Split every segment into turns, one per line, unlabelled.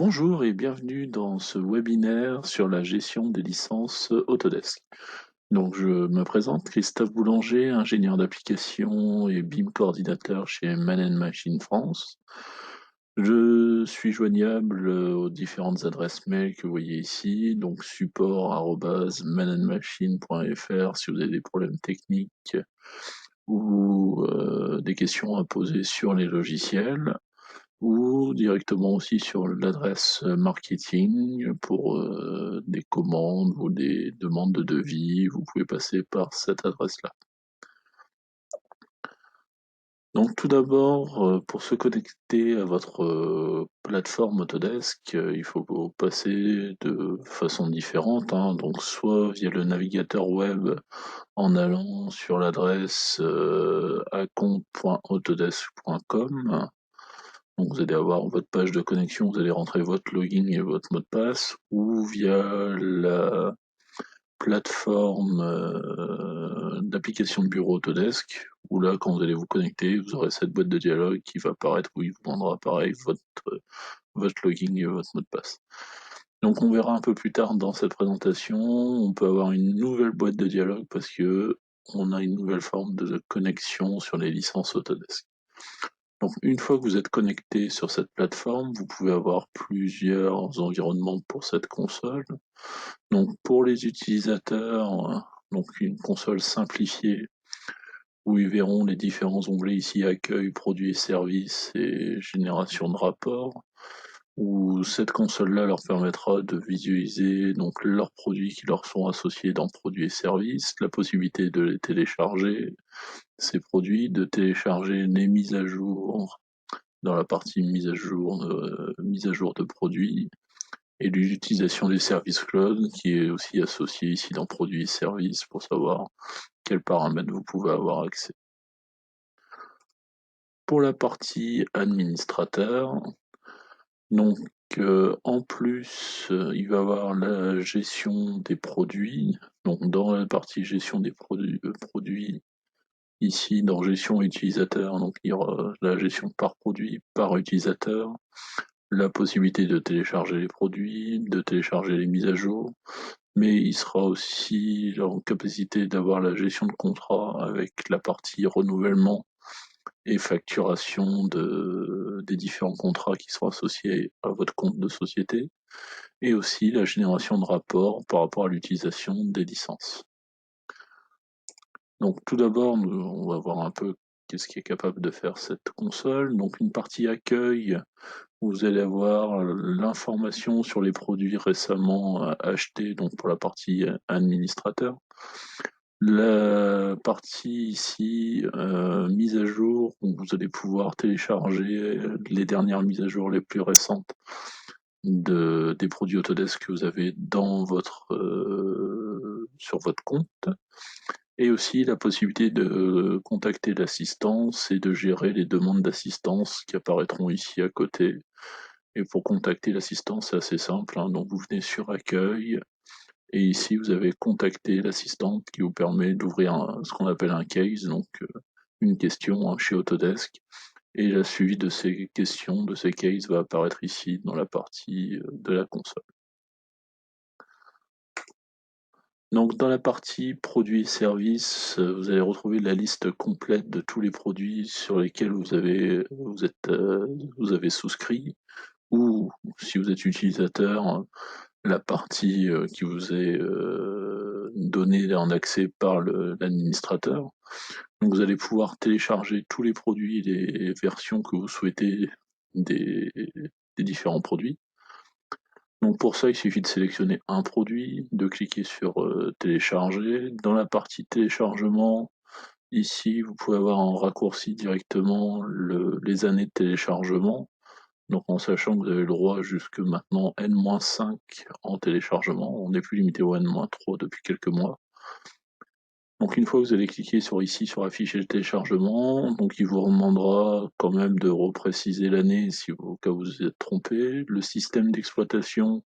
Bonjour et bienvenue dans ce webinaire sur la gestion des licences Autodesk. Donc je me présente, Christophe Boulanger, ingénieur d'application et BIM coordinateur chez Man Machine France. Je suis joignable aux différentes adresses mail que vous voyez ici, donc support@manandmachine.fr si vous avez des problèmes techniques ou des questions à poser sur les logiciels, ou directement aussi sur l'adresse marketing pour des commandes ou des demandes de devis. Vous pouvez passer par cette adresse-là. Donc tout d'abord, pour se connecter à votre plateforme Autodesk, il faut passer de façon différente, hein, donc soit via le navigateur web en allant sur l'adresse account.autodesk.com. Donc vous allez avoir votre page de connexion, vous allez rentrer votre login et votre mot de passe, ou via la plateforme d'application de bureau Autodesk, où là, quand vous allez vous connecter, vous aurez cette boîte de dialogue qui va apparaître, où il vous demandera pareil votre login et votre mot de passe. Donc on verra un peu plus tard dans cette présentation, on peut avoir une nouvelle boîte de dialogue parce que on a une nouvelle forme de connexion sur les licences Autodesk. Donc une fois que vous êtes connecté sur cette plateforme, vous pouvez avoir plusieurs environnements pour cette console. Donc pour les utilisateurs, donc une console simplifiée où ils verront les différents onglets ici, accueil, produits et services et génération de rapports, où cette console-là leur permettra de visualiser donc leurs produits qui leur sont associés dans produits et services, la possibilité de les télécharger, ces produits, de télécharger les mises à jour dans la partie mise à jour de produits, et l'utilisation des services cloud qui est aussi associée ici dans produits et services pour savoir quels paramètres vous pouvez avoir accès. Pour la partie administrateur, donc en plus il va y avoir la gestion des produits. Donc dans la partie gestion des produits, ici dans gestion utilisateur, donc il y aura la gestion par produit, par utilisateur, la possibilité de télécharger les produits, de télécharger les mises à jour, mais il sera aussi en capacité d'avoir la gestion de contrat avec la partie renouvellement et facturation des différents contrats qui seront associés à votre compte de société, et aussi la génération de rapports par rapport à l'utilisation des licences. Donc tout d'abord, on va voir un peu qu'est-ce qui est capable de faire cette console. Donc une partie accueil, vous allez avoir l'information sur les produits récemment achetés, donc pour la partie administrateur. La partie ici, mise à jour, où vous allez pouvoir télécharger les dernières mises à jour les plus récentes des produits Autodesk que vous avez dans sur votre compte. Et aussi la possibilité de contacter l'assistance et de gérer les demandes d'assistance qui apparaîtront ici à côté. Et pour contacter l'assistance, c'est assez simple, hein. Donc vous venez sur Accueil, et ici vous avez contacté l'assistante qui vous permet d'ouvrir ce qu'on appelle un case, donc une question, hein, chez Autodesk. Et la suivi de ces questions, de ces cases, va apparaître ici dans la partie de la console. Donc dans la partie produits et services, vous allez retrouver la liste complète de tous les produits sur lesquels vous avez souscrit, ou si vous êtes utilisateur, la partie qui vous est donnée en accès par l'administrateur. Donc vous allez pouvoir télécharger tous les produits et les versions que vous souhaitez des, des différents produits. Donc pour ça, il suffit de sélectionner un produit, de cliquer sur télécharger. Dans la partie téléchargement, ici, vous pouvez avoir en raccourci directement les années de téléchargement. Donc en sachant que vous avez le droit jusque maintenant N-5 en téléchargement, on n'est plus limité au N-3 depuis quelques mois. Donc une fois que vous allez cliquer ici sur afficher le téléchargement, donc il vous demandera quand même de repréciser l'année au cas où vous vous êtes trompé, le système d'exploitation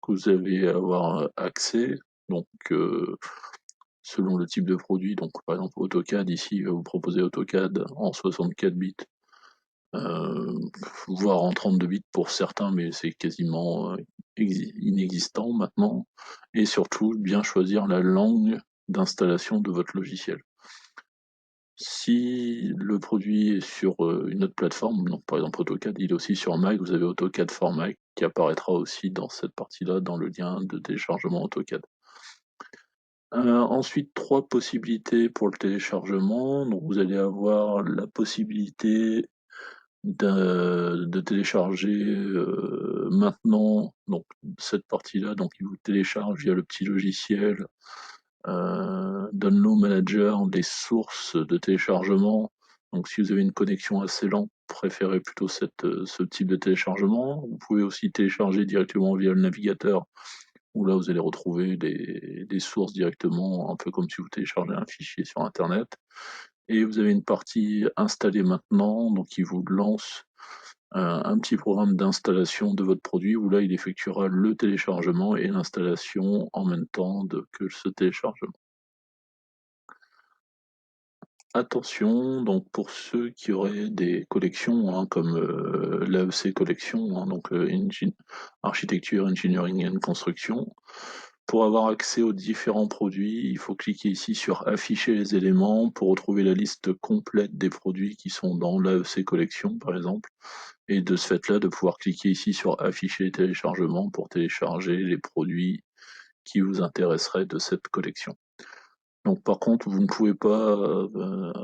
que vous allez avoir accès, donc selon le type de produit, donc par exemple AutoCAD ici il va vous proposer AutoCAD en 64 bits voire en 32 bits pour certains, mais c'est quasiment inexistant maintenant. Et surtout, bien choisir la langue d'installation de votre logiciel. Si le produit est sur une autre plateforme, donc par exemple AutoCAD, il est aussi sur Mac, vous avez AutoCAD for Mac qui apparaîtra aussi dans cette partie-là, dans le lien de téléchargement AutoCAD. Ensuite, 3 possibilités pour le téléchargement. Donc vous allez avoir la possibilité de télécharger maintenant donc cette partie-là, donc il vous télécharge via le petit logiciel Download Manager des sources de téléchargement. Donc si vous avez une connexion assez lente, préférez plutôt ce type de téléchargement. Vous pouvez aussi télécharger directement via le navigateur, où là vous allez retrouver des sources directement, un peu comme si vous téléchargez un fichier sur Internet. Et vous avez une partie installer maintenant, donc qui vous lance un petit programme d'installation de votre produit, où là il effectuera le téléchargement et l'installation en même temps que ce téléchargement. Attention, donc pour ceux qui auraient des collections, hein, comme l'AEC collection, hein, donc Architecture, Engineering and Construction, pour avoir accès aux différents produits, il faut cliquer ici sur Afficher les éléments pour retrouver la liste complète des produits qui sont dans l'AEC collection, par exemple, et de ce fait-là, de pouvoir cliquer ici sur Afficher les téléchargements pour télécharger les produits qui vous intéresseraient de cette collection. Donc par contre, vous ne pouvez pas,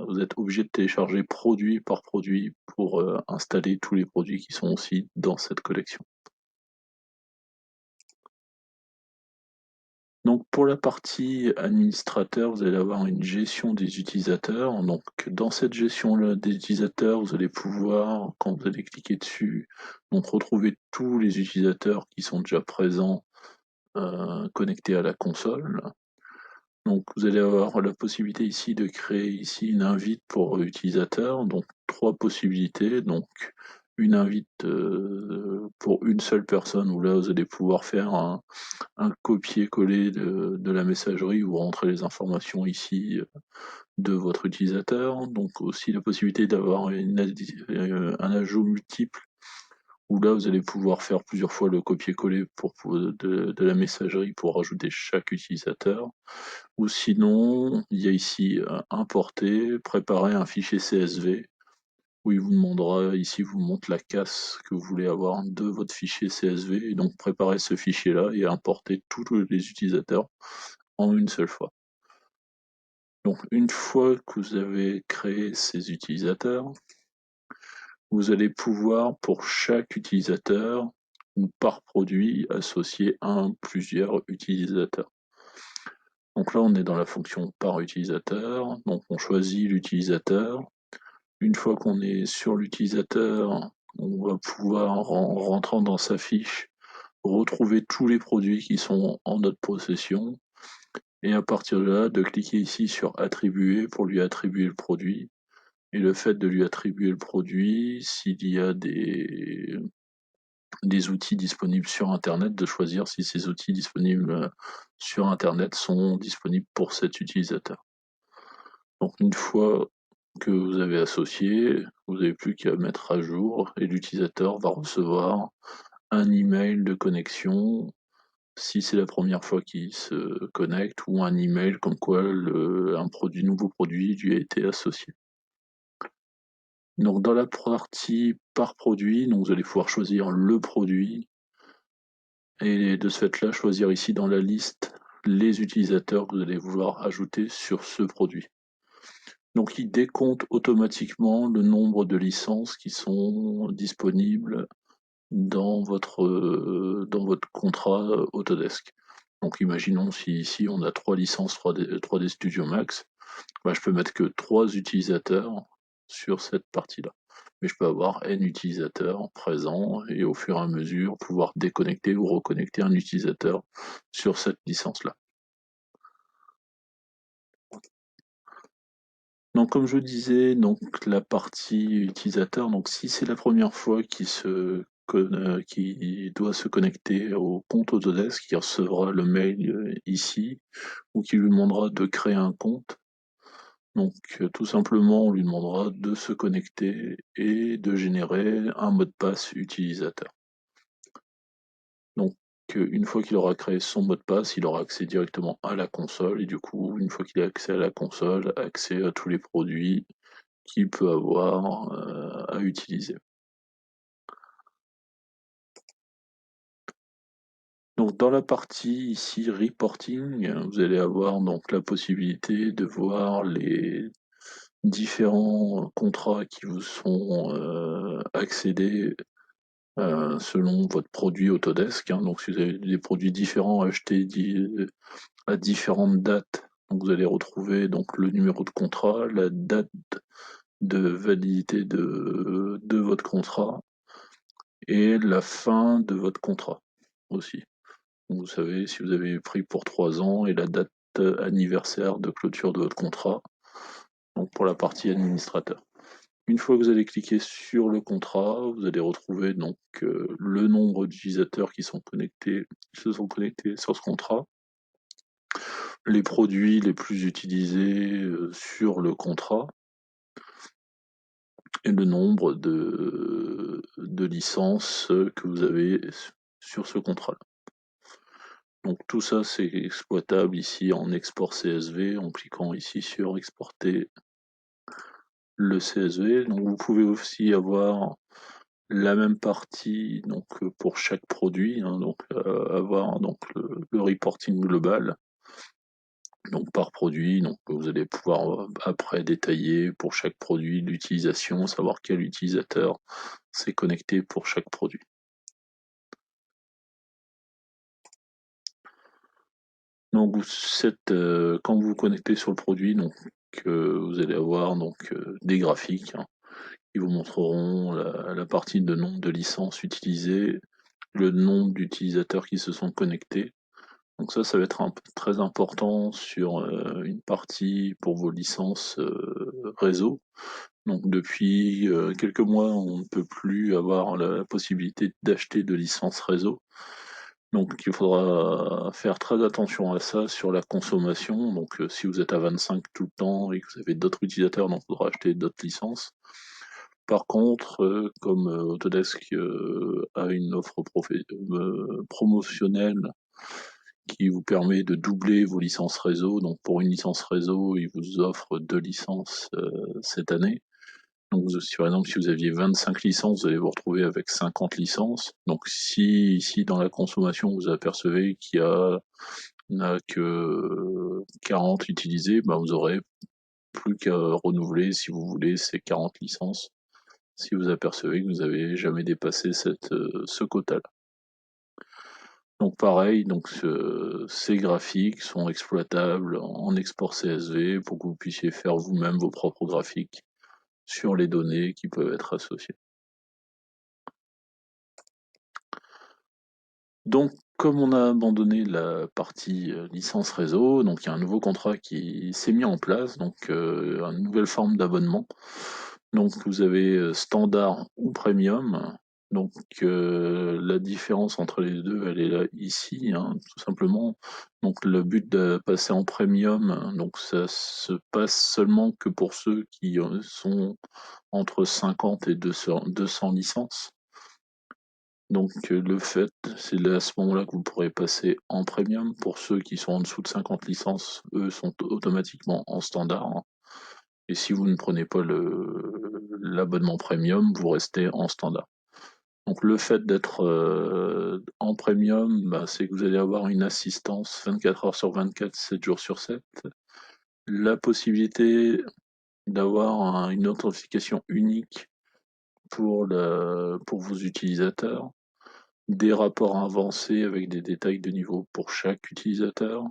vous êtes obligé de télécharger produit par produit pour installer tous les produits qui sont aussi dans cette collection. Donc pour la partie administrateur, vous allez avoir une gestion des utilisateurs. Donc dans cette gestion-là des utilisateurs, vous allez pouvoir, quand vous allez cliquer dessus, donc retrouver tous les utilisateurs qui sont déjà présents connectés à la console. Donc vous allez avoir la possibilité ici de créer ici une invite pour utilisateur, donc 3 possibilités. Donc une invite pour une seule personne, où là vous allez pouvoir faire un copier-coller de la messagerie, où vous rentrez les informations ici de votre utilisateur. Donc aussi la possibilité d'avoir un ajout multiple, où là vous allez pouvoir faire plusieurs fois le copier-coller de la messagerie pour rajouter chaque utilisateur. Ou sinon, il y a ici importer, préparer un fichier CSV, où il vous demandera, ici vous montre la casse que vous voulez avoir de votre fichier CSV, et donc préparer ce fichier-là et importer tous les utilisateurs en une seule fois. Donc une fois que vous avez créé ces utilisateurs, vous allez pouvoir, pour chaque utilisateur ou par produit, associer un ou plusieurs utilisateurs. Donc là, on est dans la fonction par utilisateur, donc on choisit l'utilisateur. Une fois qu'on est sur l'utilisateur, on va pouvoir, en rentrant dans sa fiche, retrouver tous les produits qui sont en notre possession, et à partir de là, de cliquer ici sur attribuer pour lui attribuer le produit. Et le fait de lui attribuer le produit, s'il y a des outils disponibles sur Internet, de choisir si ces outils disponibles sur Internet sont disponibles pour cet utilisateur. Donc une fois que vous avez associé, vous n'avez plus qu'à mettre à jour, et l'utilisateur va recevoir un email de connexion si c'est la première fois qu'il se connecte, ou un email comme quoi un nouveau produit lui a été associé. Donc dans la partie par produit, donc vous allez pouvoir choisir le produit, et de ce fait-là, choisir ici dans la liste les utilisateurs que vous allez vouloir ajouter sur ce produit. Donc il décompte automatiquement le nombre de licences qui sont disponibles dans votre contrat Autodesk. Donc imaginons si ici on a 3 licences 3D Studio Max, bah, je peux mettre que 3 utilisateurs sur cette partie-là. Mais je peux avoir N utilisateurs présents, et au fur et à mesure pouvoir déconnecter ou reconnecter un utilisateur sur cette licence-là. Donc comme je disais, donc la partie utilisateur, donc si c'est la première fois qu'il doit se connecter au compte Autodesk, il recevra le mail ici, ou qui lui demandera de créer un compte. Donc tout simplement, on lui demandera de se connecter et de générer un mot de passe utilisateur. Donc une fois qu'il aura créé son mot de passe, il aura accès directement à la console et du coup, une fois qu'il a accès à la console, accès à tous les produits qu'il peut avoir, à utiliser. Donc dans la partie ici reporting, vous allez avoir donc la possibilité de voir les différents contrats qui vous sont, accédés, selon votre produit Autodesk, hein. Donc si vous avez des produits différents achetés à différentes dates, donc vous allez retrouver donc le numéro de contrat, la date de validité de votre contrat et la fin de votre contrat aussi. Donc vous savez si vous avez pris pour 3 ans et la date anniversaire de clôture de votre contrat, donc pour la partie administrateur. Une fois que vous allez cliquer sur le contrat, vous allez retrouver donc le nombre d'utilisateurs qui se sont connectés sur ce contrat, les produits les plus utilisés sur le contrat et le nombre de licences que vous avez sur ce contrat-là. Donc tout ça c'est exploitable ici en export CSV en cliquant ici sur exporter le CSV. Donc vous pouvez aussi avoir la même partie donc pour chaque produit, hein, donc avoir donc le reporting global donc par produit, donc vous allez pouvoir après détailler pour chaque produit l'utilisation, savoir quel utilisateur s'est connecté pour chaque produit. Donc quand vous vous connectez sur le produit, donc vous allez avoir donc des graphiques, hein, qui vous montreront la partie de nombre de licences utilisées, le nombre d'utilisateurs qui se sont connectés. Donc ça va être très important sur une partie pour vos licences réseau. Donc depuis quelques mois, on ne peut plus avoir la possibilité d'acheter de licences réseau. Donc il faudra faire très attention à ça sur la consommation. Donc si vous êtes à 25 tout le temps et que vous avez d'autres utilisateurs, donc il faudra acheter d'autres licences. Par contre, comme Autodesk a une offre promotionnelle qui vous permet de doubler vos licences réseau. Donc pour une licence réseau, il vous offre 2 licences cette année. Donc par exemple, si vous aviez 25 licences, vous allez vous retrouver avec 50 licences. Donc si ici dans la consommation, vous apercevez qu'il n'a que 40 utilisées, ben vous aurez plus qu'à renouveler si vous voulez ces 40 licences, si vous apercevez que vous n'avez jamais dépassé ce quota-là. Donc pareil, donc ces graphiques sont exploitables en export CSV pour que vous puissiez faire vous-même vos propres graphiques sur les données qui peuvent être associées. Donc comme on a abandonné la partie licence réseau, donc il y a un nouveau contrat qui s'est mis en place, donc une nouvelle forme d'abonnement. Donc vous avez standard ou premium. Donc la différence entre les deux, elle est là ici, hein, tout simplement. Donc le but de passer en premium, donc ça se passe seulement que pour ceux qui sont entre 50 et 200 licences. Donc le fait, c'est à ce moment-là que vous pourrez passer en premium. Pour ceux qui sont en dessous de 50 licences, eux sont automatiquement en standard, hein. Et si vous ne prenez pas l'abonnement premium, vous restez en standard. Donc le fait d'être en premium, bah, c'est que vous allez avoir une assistance 24 heures sur 24, 7 jours sur 7. La possibilité d'avoir une authentification unique pour vos utilisateurs, des rapports avancés avec des détails de niveau pour chaque utilisateur,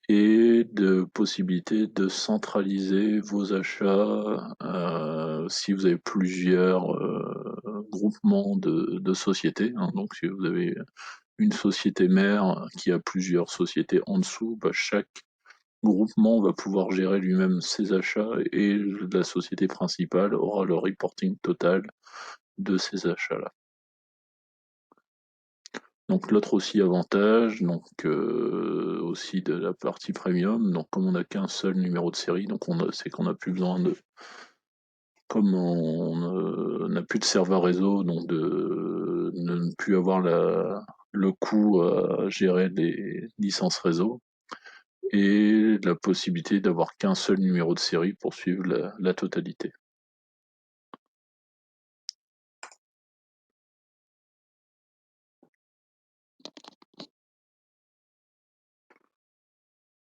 et de possibilité de centraliser vos achats si vous avez plusieurs groupements de sociétés, hein. Donc si vous avez une société mère qui a plusieurs sociétés en dessous, bah, chaque groupement va pouvoir gérer lui-même ses achats et la société principale aura le reporting total de ces achats-là. Donc l'autre aussi avantage, donc aussi de la partie premium, donc comme on n'a qu'un seul numéro de série, donc c'est qu'on n'a plus besoin de, comme on n'a plus de serveur réseau, donc de ne plus avoir le coût à gérer les licences réseau, et la possibilité d'avoir qu'un seul numéro de série pour suivre la totalité.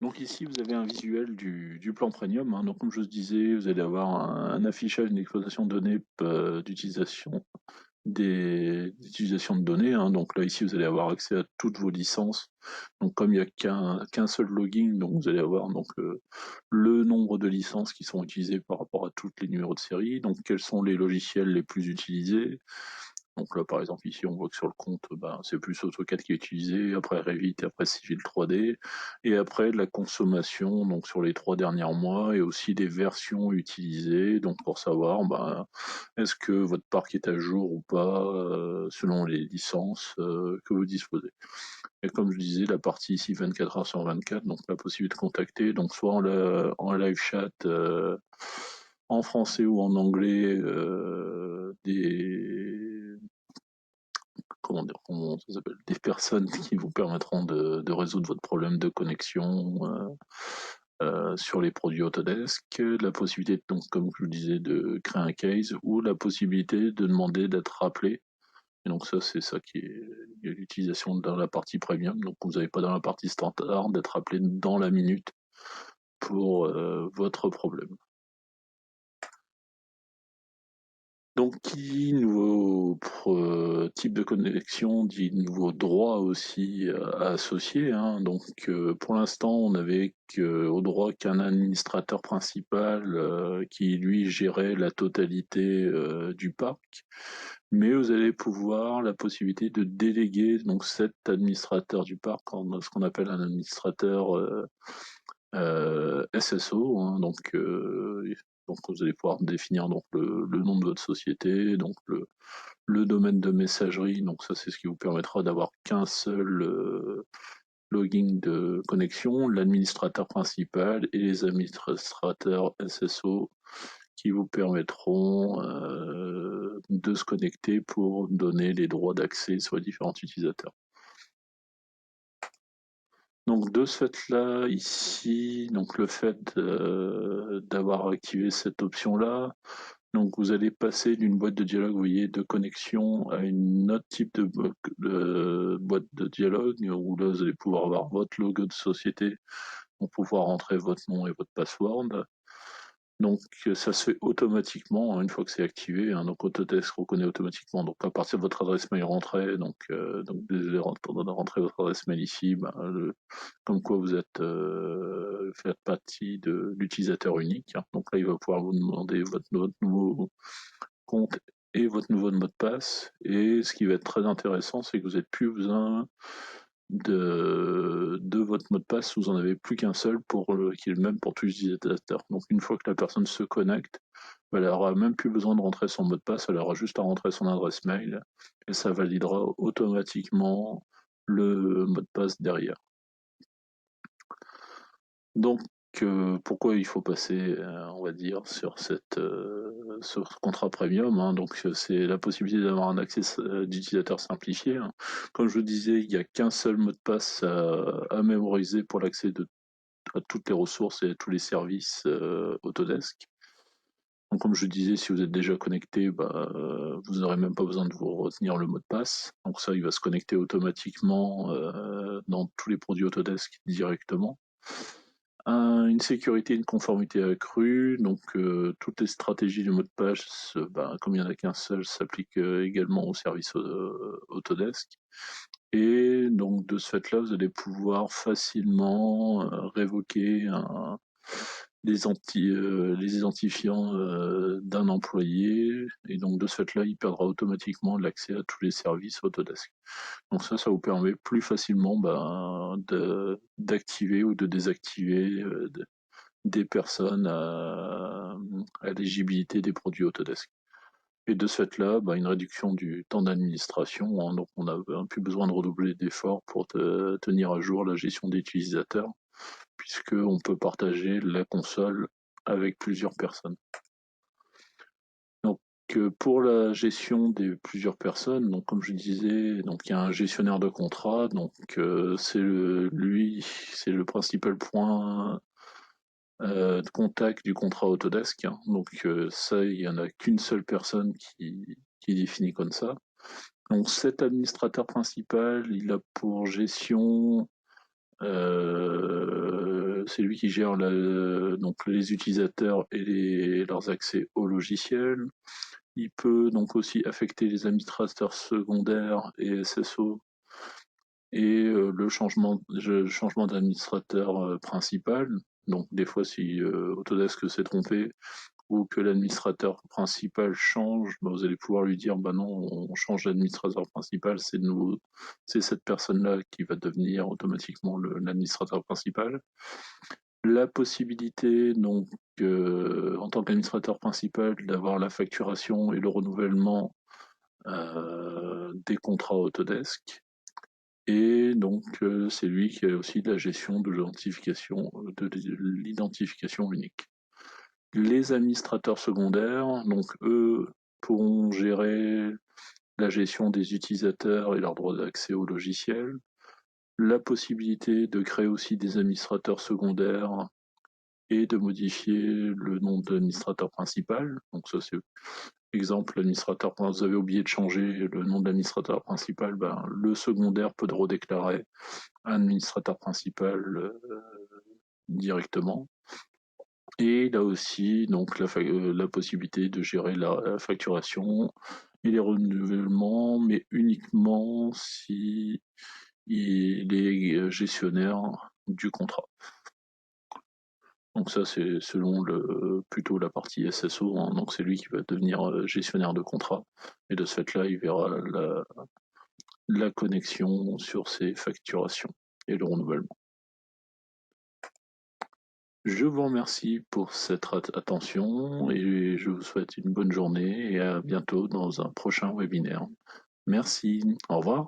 Donc ici, vous avez un visuel du plan premium, hein. Donc comme je vous disais, vous allez avoir un affichage, une exploitation de données d'utilisation d'utilisation de données, hein. Donc là, ici, vous allez avoir accès à toutes vos licences. Donc comme il n'y a qu'un seul login, donc vous allez avoir donc le nombre de licences qui sont utilisées par rapport à tous les numéros de série, donc quels sont les logiciels les plus utilisés. Donc là, par exemple, ici, on voit que sur le compte, ben, c'est plus AutoCAD qui est utilisé, après Revit, et après Civil 3D, et après la consommation, donc sur les 3 derniers mois, et aussi des versions utilisées, donc pour savoir, ben, est-ce que votre parc est à jour ou pas, selon les licences que vous disposez. Et comme je disais, la partie ici 24 heures sur 24, donc la possibilité de contacter, donc soit en live chat en français ou en anglais, comment ça s'appelle, des personnes qui vous permettront de résoudre votre problème de connexion sur les produits Autodesk, la possibilité, donc, comme je vous disais, de créer un case ou la possibilité de demander d'être rappelé. Et donc ça, c'est ça qui est l'utilisation dans la partie premium. Donc vous n'avez pas dans la partie standard d'être rappelé dans la minute pour votre problème. Donc, qui dit nouveau type de connexion dit nouveau droit aussi à associer, hein. Donc, pour l'instant, on n'avait au droit qu'un administrateur principal qui, lui, gérait la totalité du parc. Mais vous allez pouvoir la possibilité de déléguer donc cet administrateur du parc en ce qu'on appelle un administrateur SSO, hein. Donc vous allez pouvoir définir donc le nom de votre société, donc le domaine de messagerie, donc ça c'est ce qui vous permettra d'avoir qu'un seul login de connexion, l'administrateur principal et les administrateurs SSO qui vous permettront de se connecter pour donner les droits d'accès sur les différents utilisateurs. Donc de ce fait-là, ici, donc le fait d'avoir activé cette option-là, donc vous allez passer d'une boîte de dialogue, vous voyez, de connexion à une autre type de boîte de dialogue, où là vous allez pouvoir avoir votre logo de société pour pouvoir rentrer votre nom et votre password. Donc ça se fait automatiquement, hein, une fois que c'est activé, hein. Donc Autodesk reconnaît automatiquement. Donc à partir de votre adresse mail rentrée, donc dès rentrer votre adresse mail ici, ben, comme quoi vous êtes faites partie de l'utilisateur unique, hein. Donc là il va pouvoir vous demander votre nouveau compte et votre nouveau mot de passe. Et ce qui va être très intéressant, c'est que vous n'avez plus besoin de votre mot de passe, vous en avez plus qu'un seul qui est le même pour tous les utilisateurs. Donc une fois que la personne se connecte, elle n'aura même plus besoin de rentrer son mot de passe, elle aura juste à rentrer son adresse mail et ça validera automatiquement le mot de passe derrière. Donc pourquoi il faut passer, on va dire, sur ce contrat premium, hein. Donc c'est la possibilité d'avoir un accès d'utilisateur simplifié, hein. Comme je vous disais, il n'y a qu'un seul mot de passe à mémoriser pour l'accès à toutes les ressources et à tous les services Autodesk. Donc comme je disais, si vous êtes déjà connecté, bah, vous n'aurez même pas besoin de vous retenir le mot de passe. Donc ça, il va se connecter automatiquement dans tous les produits Autodesk directement. Une sécurité et une conformité accrue, donc toutes les stratégies de mot de passe, ben, comme il n'y en a qu'un seul, s'appliquent également au service Autodesk. Et donc de ce fait-là, vous allez pouvoir facilement révoquer les identifiants d'un employé, et donc de ce fait-là, il perdra automatiquement l'accès à tous les services Autodesk. Donc ça vous permet plus facilement d'activer ou de désactiver des personnes à l'éligibilité des produits Autodesk. Et de ce fait-là, une réduction du temps d'administration, hein, donc on n'a plus besoin de redoubler d'efforts pour tenir à jour la gestion des utilisateurs, puisqu'on peut partager la console avec plusieurs personnes. Donc pour la gestion des plusieurs personnes, donc comme je disais, donc il y a un gestionnaire de contrat, donc c'est le principal point de contact du contrat Autodesk, hein. Donc ça, il n'y en a qu'une seule personne qui définit comme ça. Donc cet administrateur principal, il a pour gestion, c'est lui qui gère donc les utilisateurs et leurs accès au logiciel. Il peut donc aussi affecter les administrateurs secondaires et SSO et le changement d'administrateur principal. Donc des fois, si Autodesk s'est trompé ou que l'administrateur principal change, vous allez pouvoir lui dire bah non, on change d'administrateur principal, c'est cette personne-là qui va devenir automatiquement l'administrateur principal. La possibilité, donc, en tant qu'administrateur principal, d'avoir la facturation et le renouvellement des contrats Autodesk. Et donc, c'est lui qui a aussi la gestion de l'identification unique. Les administrateurs secondaires, donc eux, pourront gérer la gestion des utilisateurs et leurs droits d'accès au logiciel, la possibilité de créer aussi des administrateurs secondaires et de modifier le nom de l'administrateur principal. Donc ça c'est exemple, l'administrateur, vous avez oublié de changer le nom de l'administrateur principal, le secondaire peut redéclarer un administrateur principal directement. Et là aussi, donc la possibilité de gérer la facturation et les renouvellements, mais uniquement si il est gestionnaire du contrat. Donc ça, c'est selon plutôt la partie SSO, hein, donc c'est lui qui va devenir gestionnaire de contrat. Et de ce fait-là, il verra la connexion sur ses facturations et le renouvellement. Je vous remercie pour cette attention et je vous souhaite une bonne journée et à bientôt dans un prochain webinaire. Merci, au revoir.